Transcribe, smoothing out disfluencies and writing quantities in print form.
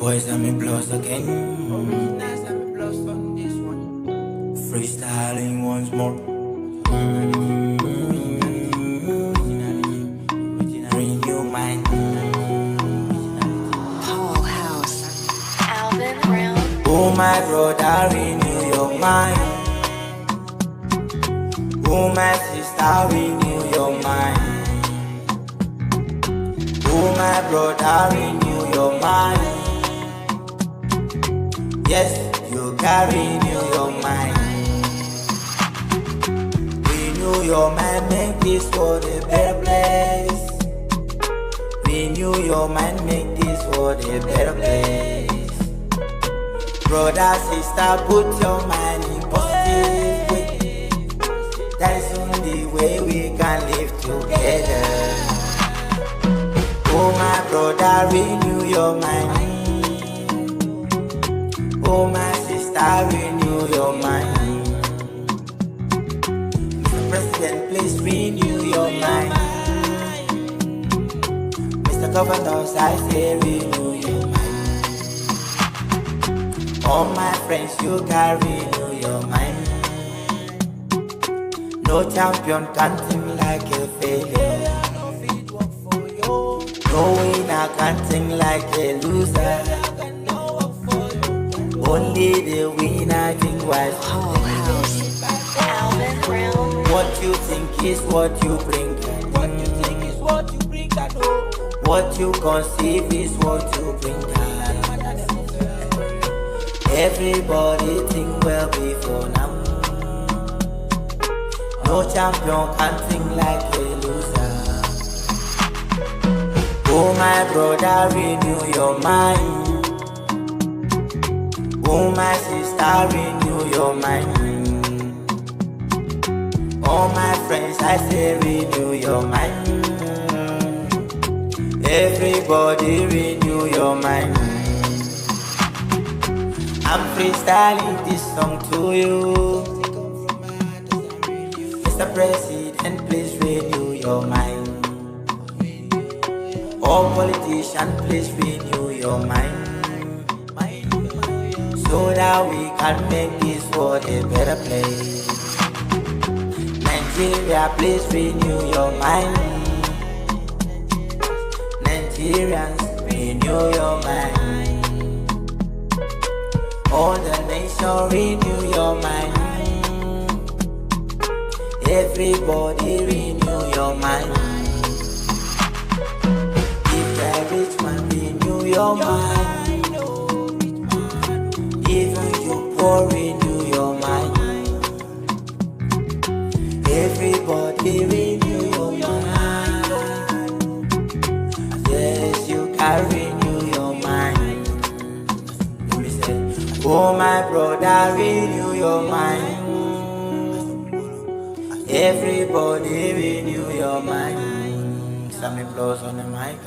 boys and me plus again. Freestyling once more. Renew mind. Oh my brother, renew your mind. Oh my sister, renew your mind. Oh my brother, renew your mind. Yes, you can renew your mind. Renew your mind, make this world a better place. Renew your mind, make this world a better place. Brother, sister, put your mind in positive way. That is only way we can live together. Oh my brother, renew your mind. Oh my sister, renew your mind. Mr. President, please renew your mind. Mr. Governor, I say renew your mind. All my friends, you can renew your mind. No champion can sing like a failure. No winner can sing like a loser. Only the winner think wise. What you think is what you bring. What you conceive is what you bring. Everybody think well before now. No champion can sing like a loser. Oh my brother, renew your mind. Oh my sister, renew your mind. All my friends, I say renew your mind. Everybody renew your mind. I'm freestyling this song to you. Mr. President, please renew your mind. All politicians, please renew your mind. So that we can make this world a better place. Nigeria, please renew your mind. Nigerians, renew your mind. All the nation, renew your mind. Everybody, renew your mind. If you're a rich man, renew your mind. Even you poor, renew your mind. Everybody renew your mind. Yes, you can renew your mind. Let me say, oh my brother, renew your mind. Everybody renew your mind. Some applause on the mic.